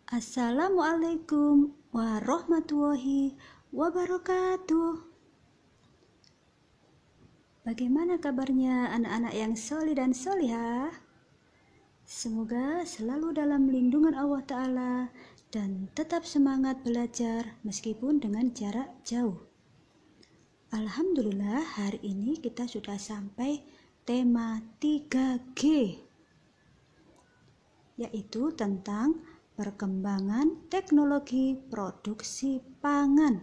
Assalamualaikum warahmatullahi wabarakatuh. Bagaimana kabarnya anak-anak yang solih dan solihah? Semoga selalu dalam lindungan Allah Ta'ala dan tetap semangat belajar meskipun dengan jarak jauh. Alhamdulillah, hari ini kita sudah sampai tema 3G, yaitu tentang perkembangan teknologi produksi pangan.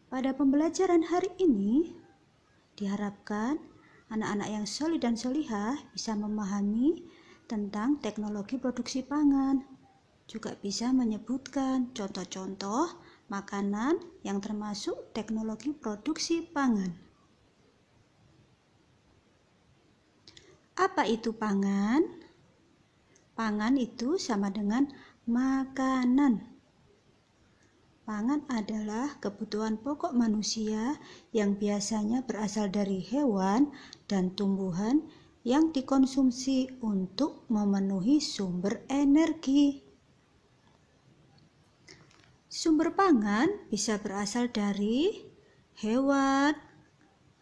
Pada pembelajaran hari ini, diharapkan anak-anak yang solih dan solihah bisa memahami tentang teknologi produksi pangan. Juga bisa menyebutkan contoh-contoh makanan yang termasuk teknologi produksi pangan. Apa itu pangan? Pangan itu sama dengan makanan. Pangan adalah kebutuhan pokok manusia yang biasanya berasal dari hewan dan tumbuhan yang dikonsumsi untuk memenuhi sumber energi. Sumber pangan bisa berasal dari hewan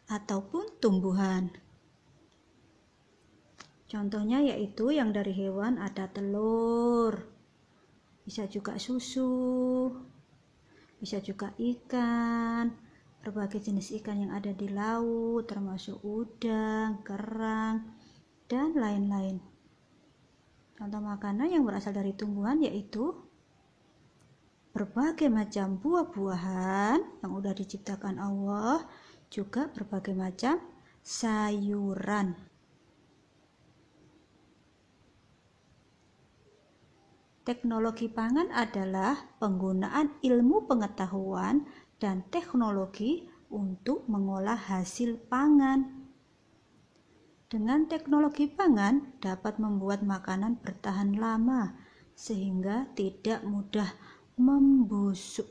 ataupun tumbuhan. Contohnya yaitu yang dari hewan ada telur, bisa juga susu, bisa juga ikan, berbagai jenis ikan yang ada di laut termasuk udang, kerang, dan lain-lain. Contoh makanan yang berasal dari tumbuhan yaitu berbagai macam buah-buahan yang sudah diciptakan Allah, juga berbagai macam sayuran. Teknologi pangan adalah penggunaan ilmu pengetahuan dan teknologi untuk mengolah hasil pangan. Dengan teknologi pangan dapat membuat makanan bertahan lama sehingga tidak mudah membusuk.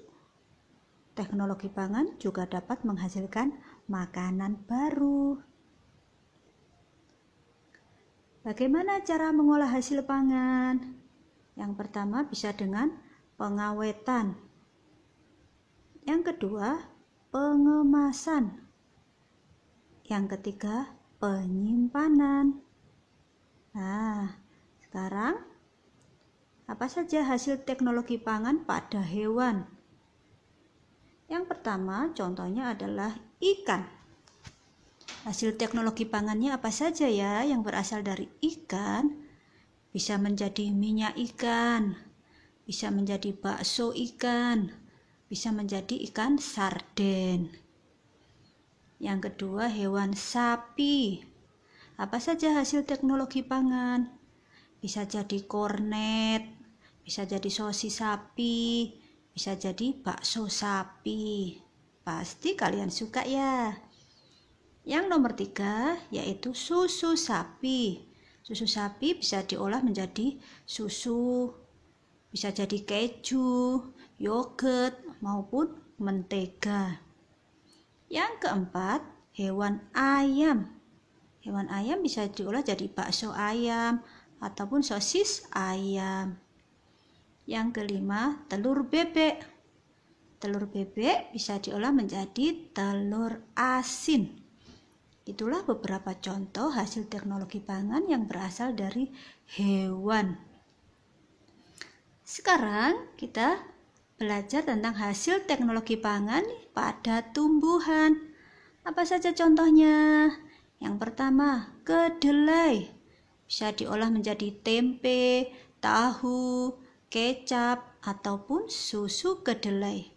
Teknologi pangan juga dapat menghasilkan makanan baru. Bagaimana cara mengolah hasil pangan? Yang pertama bisa dengan pengawetan. Yang kedua, pengemasan. Yang ketiga, penyimpanan. Nah, sekarang apa saja hasil teknologi pangan pada hewan? Yang pertama, contohnya adalah ikan. Hasil teknologi pangannya apa saja ya yang berasal dari ikan? Bisa menjadi minyak ikan, bisa menjadi bakso ikan, bisa menjadi ikan sarden. Yang kedua, hewan sapi. Apa saja hasil teknologi pangan? Bisa jadi kornet, bisa jadi sosis sapi, bisa jadi bakso sapi. Pasti kalian suka ya. Yang nomor 3 yaitu susu sapi. Susu sapi bisa diolah menjadi susu, bisa jadi keju, yogurt, maupun mentega. Yang keempat, hewan ayam. Hewan ayam bisa diolah jadi bakso ayam ataupun sosis ayam. Yang kelima, telur bebek. Telur bebek bisa diolah menjadi telur asin. Itulah beberapa contoh hasil teknologi pangan yang berasal dari hewan. Sekarang kita belajar tentang hasil teknologi pangan pada tumbuhan. Apa saja contohnya? Yang pertama, kedelai. Bisa diolah menjadi tempe, tahu, kecap, ataupun susu kedelai.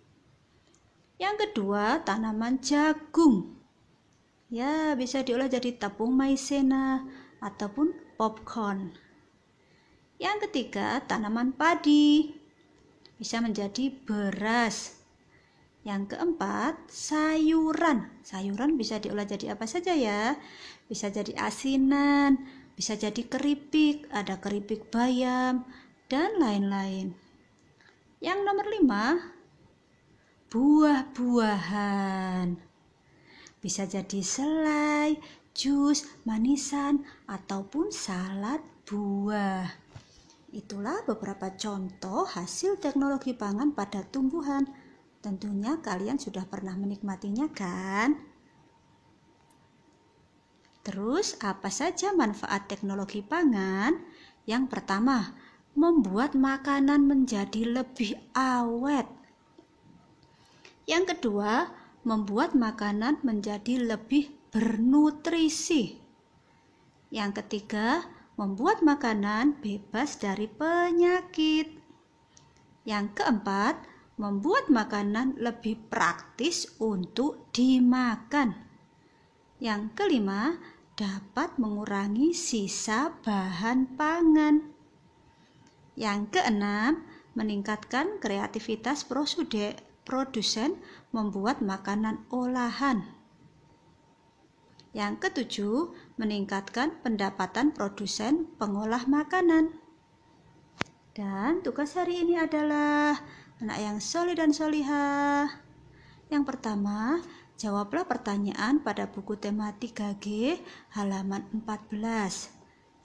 Yang kedua, tanaman jagung. Ya, bisa diolah jadi tepung maizena ataupun popcorn. Yang ketiga, tanaman padi. Bisa menjadi beras. Yang keempat, sayuran. Sayuran bisa diolah jadi apa saja ya? Bisa jadi asinan, bisa jadi keripik, ada keripik bayam, dan lain-lain. Yang nomor 5, buah-buahan. Bisa jadi selai, jus, manisan, ataupun salad buah. Itulah beberapa contoh hasil teknologi pangan pada tumbuhan. Tentunya kalian sudah pernah menikmatinya kan? Terus apa saja manfaat teknologi pangan? Yang pertama, membuat makanan menjadi lebih awet. Yang kedua, membuat makanan menjadi lebih bernutrisi. Yang ketiga, membuat makanan bebas dari penyakit. Yang keempat, membuat makanan lebih praktis untuk dimakan. Yang kelima, dapat mengurangi sisa bahan pangan. Yang keenam, meningkatkan kreativitas produsen membuat makanan olahan. Yang ketujuh, meningkatkan pendapatan produsen pengolah makanan. Dan tugas hari ini adalah anak yang solih dan solihah. Yang pertama, jawablah pertanyaan pada buku tema 3G halaman 14.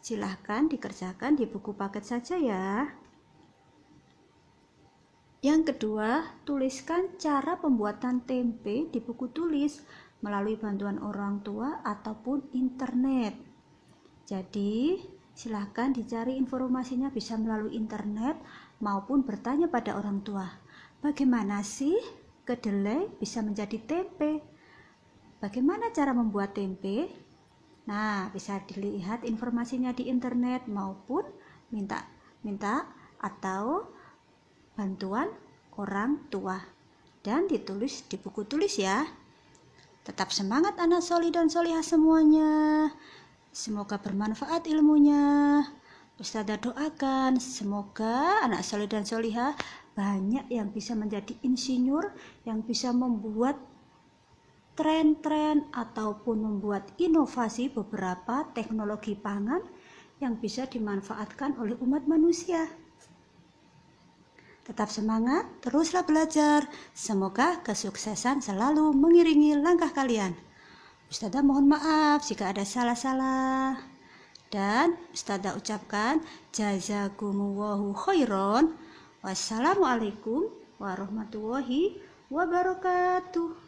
Silahkan dikerjakan di buku paket saja ya. Yang kedua, tuliskan cara pembuatan tempe di buku tulis melalui bantuan orang tua ataupun internet. Jadi, silahkan dicari informasinya bisa melalui internet maupun bertanya pada orang tua. Bagaimana sih kedelai bisa menjadi tempe? Bagaimana cara membuat tempe? Nah, bisa dilihat informasinya di internet maupun minta atau bantuan orang tua dan ditulis di buku tulis ya. Tetap semangat anak solih dan solihah semuanya. Semoga bermanfaat ilmunya. Ustazah doakan semoga anak solih dan solihah banyak yang bisa menjadi insinyur, yang bisa membuat tren-tren ataupun membuat inovasi beberapa teknologi pangan yang bisa dimanfaatkan oleh umat manusia. Tetap semangat, teruslah belajar. Semoga kesuksesan selalu mengiringi langkah kalian. Ustazah mohon maaf jika ada salah-salah. Dan Ustazah ucapkan jazakumullahu khairan. Wassalamualaikum warahmatullahi wabarakatuh.